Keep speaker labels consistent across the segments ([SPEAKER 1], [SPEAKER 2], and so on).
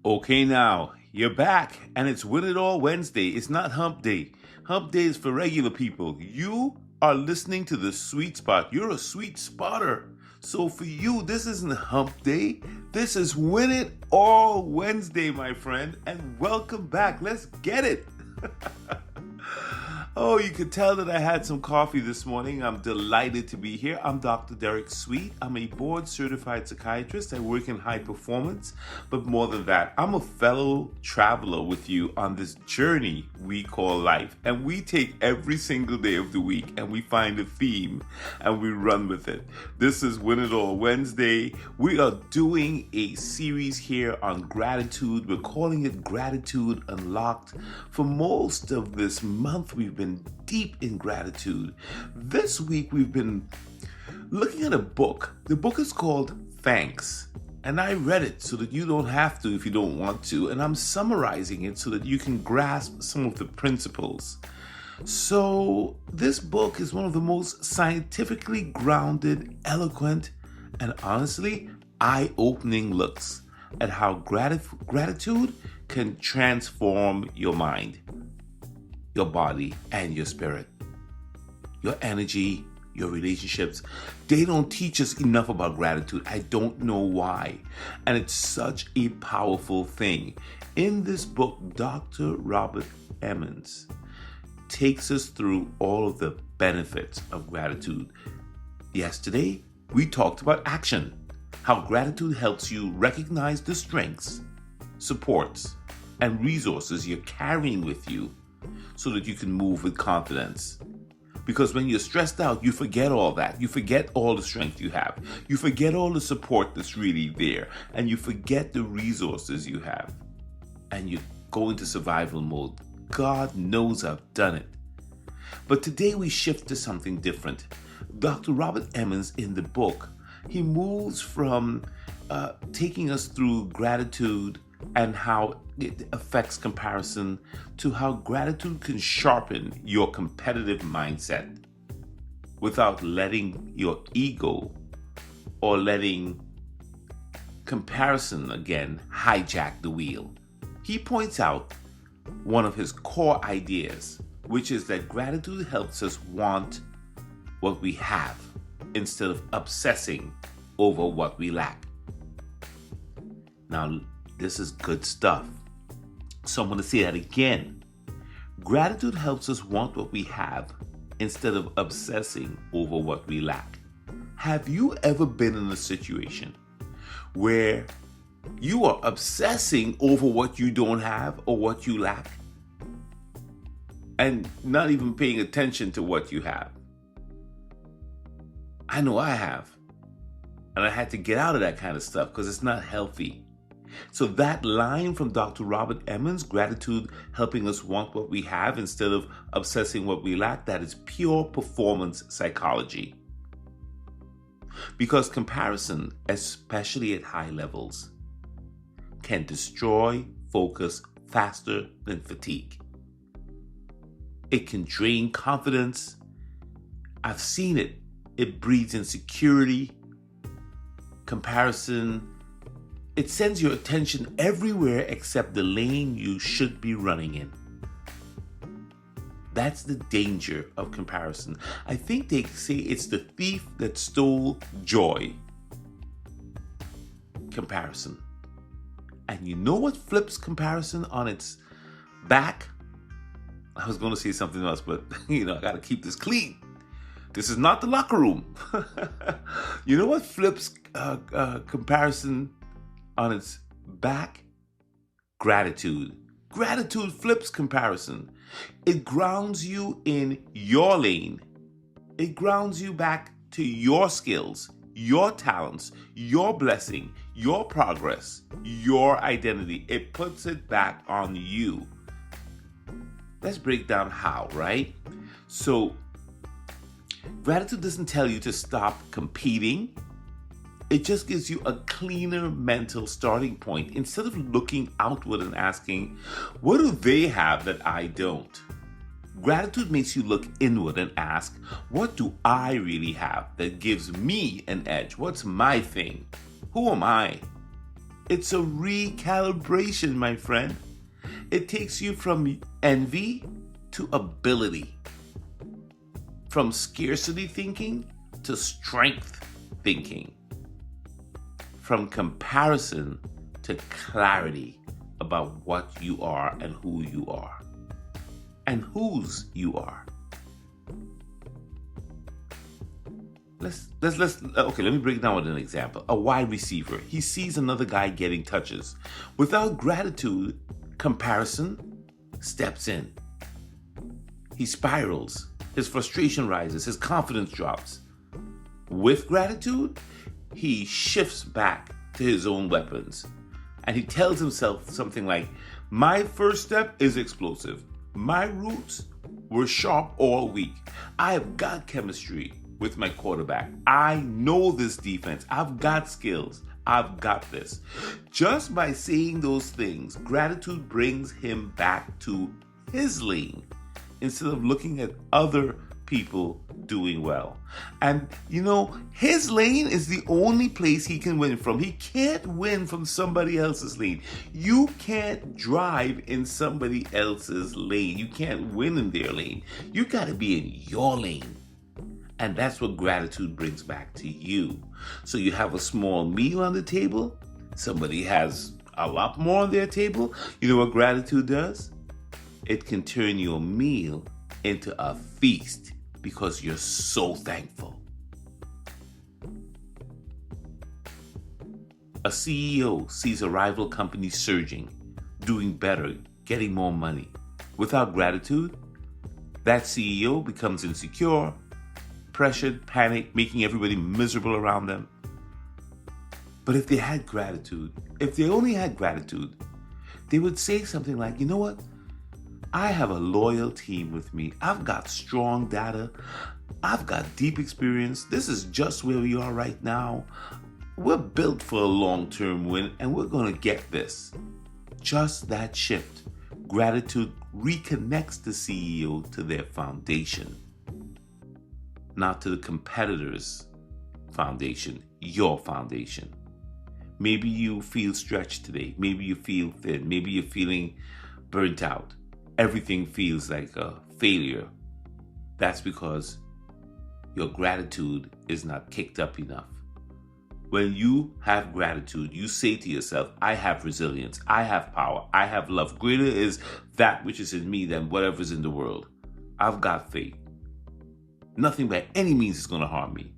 [SPEAKER 1] Okay, now you're back, and it's Win It All Wednesday. It's not Hump Day. Hump Day is for regular people. You are listening to the sweet spot. You're a sweet spotter. So for you, this isn't Hump Day. This is Win It All Wednesday, my friend. And welcome back. Let's get it. Oh, you could tell that I had some coffee this morning. I'm delighted to be here. I'm Dr. Derek Sweet. I'm a board-certified psychiatrist. I work in high performance. But more than that, I'm a fellow traveler with you on this journey we call life. And we take every single day of the week and we find a theme and we run with it. This is Win It All Wednesday. We are doing a series here on gratitude. We're calling it Gratitude Unlocked. For most of this month, we've been deep in gratitude. This week we've been looking at a book. The book is called Thanks. And I read it so that you don't have to if you don't want to. And I'm summarizing it so that you can grasp some of the principles. So this book is one of the most scientifically grounded, eloquent, and honestly eye-opening looks at how gratitude can transform your mind, your body, and your spirit, your energy, your relationships. They don't teach us enough about gratitude. I don't know why. And it's such a powerful thing. In this book, Dr. Robert Emmons takes us through all of the benefits of gratitude. Yesterday, we talked about action, how gratitude helps you recognize the strengths, supports, and resources you're carrying with you so that you can move with confidence. Because when you're stressed out, you forget all that. You forget all the strength you have. You forget all the support that's really there. And you forget the resources you have. And you go into survival mode. God knows I've done it. But today we shift to something different. Dr. Robert Emmons in the book, he moves from taking us through gratitude and how it affects comparison to how gratitude can sharpen your competitive mindset without letting your ego or letting comparison again hijack the wheel. He points out one of his core ideas, which is that gratitude helps us want what we have instead of obsessing over what we lack. Now, this is good stuff. So I'm going to say that again. Gratitude helps us want what we have instead of obsessing over what we lack. Have you ever been in a situation where you are obsessing over what you don't have or what you lack and not even paying attention to what you have? I know I have. And I had to get out of that kind of stuff because it's not healthy. So that line from Dr. Robert Emmons, gratitude helping us want what we have instead of obsessing what we lack, that is pure performance psychology. Because comparison, especially at high levels, can destroy focus faster than fatigue. It can drain confidence. I've seen it. It breeds insecurity. Comparison, it sends your attention everywhere except the lane you should be running in. That's the danger of comparison. I think they say it's the thief that stole joy. Comparison. And you know what flips comparison on its back? I was going to say something else, but I got to keep this clean. This is not the locker room. You know what flips comparison on its back? Gratitude. Gratitude flips comparison. It grounds you in your lane. It grounds you back to your skills, your talents, your blessing, your progress, your identity. It puts it back on you. Let's break down how, right? So, gratitude doesn't tell you to stop competing. It just gives you a cleaner mental starting point. Instead of looking outward and asking, what do they have that I don't? Gratitude makes you look inward and ask, what do I really have that gives me an edge? What's my thing? Who am I? It's a recalibration, my friend. It takes you from envy to ability, from scarcity thinking to strength thinking, from comparison to clarity about what you are and who you are and whose you are. Okay, let me break it down with an example. A wide receiver, he sees another guy getting touches. Without gratitude, comparison steps in. He spirals, his frustration rises, his confidence drops. With gratitude, he shifts back to his own weapons and he tells himself something like, my first step is explosive. My roots were sharp all week. I've got chemistry with my quarterback. I know this defense. I've got skills. I've got this. Just by saying those things, gratitude brings him back to his lane instead of looking at other people doing well. And his lane is the only place he can win from. He can't win from somebody else's lane. You can't drive in somebody else's lane. You can't win in their lane. You got to be in your lane. And that's what gratitude brings back to you. So you have a small meal on the table. Somebody has a lot more on their table. You know what gratitude does? It can turn your meal into a feast because you're so thankful. A CEO sees a rival company surging, doing better, getting more money. Without gratitude, that CEO becomes insecure, pressured, panic, making everybody miserable around them. But if they had gratitude, if they only had gratitude, they would say something like, you know what? I have a loyal team with me. I've got strong data. I've got deep experience. This is just where we are right now. We're built for a long-term win and we're going to get this. Just that shift. Gratitude reconnects the CEO to their foundation. Not to the competitor's foundation, your foundation. Maybe you feel stretched today. Maybe you feel thin. Maybe you're feeling burnt out. Everything feels like a failure. That's because your gratitude is not kicked up enough. When you have gratitude, you say to yourself, I have resilience. I have power. I have love. Greater is that which is in me than whatever is in the world. I've got faith. Nothing by any means is going to harm me.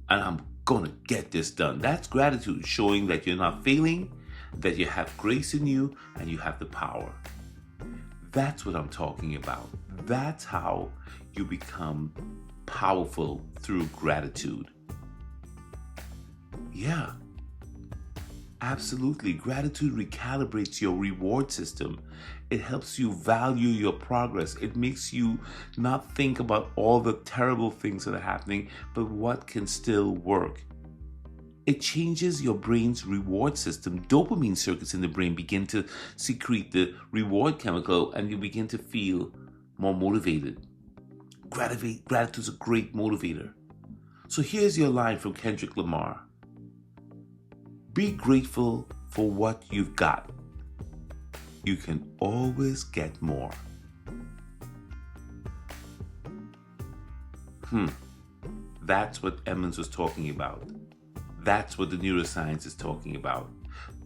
[SPEAKER 1] And I'm going to get this done. That's gratitude, showing that you're not failing, that you have grace in you, and you have the power. That's what I'm talking about. That's how you become powerful through gratitude. Yeah, absolutely. Gratitude recalibrates your reward system. It helps you value your progress. It makes you not think about all the terrible things that are happening, but what can still work. It changes your brain's reward system. Dopamine circuits in the brain begin to secrete the reward chemical and you begin to feel more motivated. Gratitude is a great motivator. So here's your line from Kendrick Lamar. Be grateful for what you've got. You can always get more. That's what Emmons was talking about. That's what the neuroscience is talking about.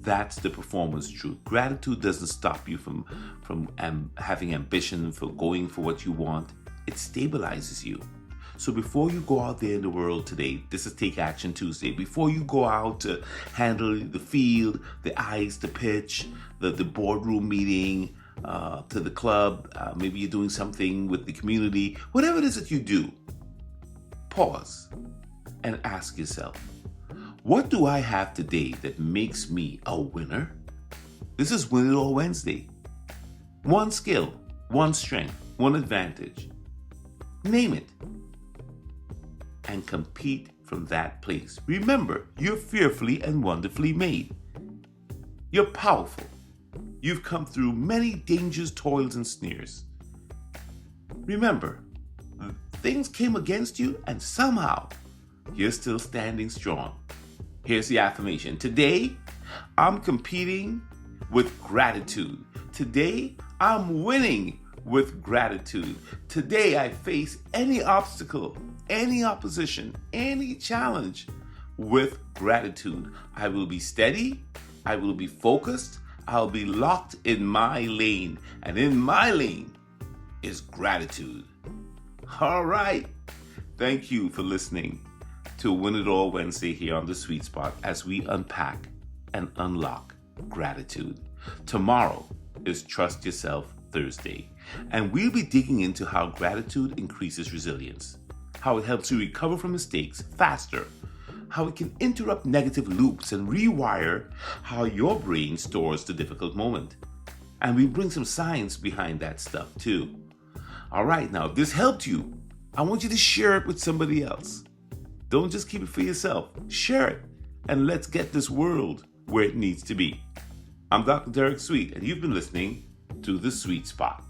[SPEAKER 1] That's the performance truth. Gratitude doesn't stop you from having ambition, for going for what you want. It stabilizes you. So before you go out there in the world today, this is Take Action Tuesday. Before you go out to handle the field, the ice, the pitch, the boardroom meeting, to the club, maybe you're doing something with the community, whatever it is that you do, pause and ask yourself, what do I have today that makes me a winner? This is Win It All Wednesday. One skill, one strength, one advantage. Name it. And compete from that place. Remember, you're fearfully and wonderfully made. You're powerful. You've come through many dangers, toils, and snares. Remember, things came against you and somehow you're still standing strong. Here's the affirmation. Today, I'm competing with gratitude. Today, I'm winning with gratitude. Today, I face any obstacle, any opposition, any challenge with gratitude. I will be steady. I will be focused. I'll be locked in my lane. And in my lane is gratitude. All right. Thank you for listening to Win It All Wednesday here on The Sweet Spot as we unpack and unlock gratitude. Tomorrow is Trust Yourself Thursday, and we'll be digging into how gratitude increases resilience, how it helps you recover from mistakes faster, how it can interrupt negative loops and rewire how your brain stores the difficult moment. And we bring some science behind that stuff too. All right, now if this helped you, I want you to share it with somebody else. Don't just keep it for yourself. Share it, and let's get this world where it needs to be. I'm Dr. Derek Sweet, and you've been listening to The Sweet Spot.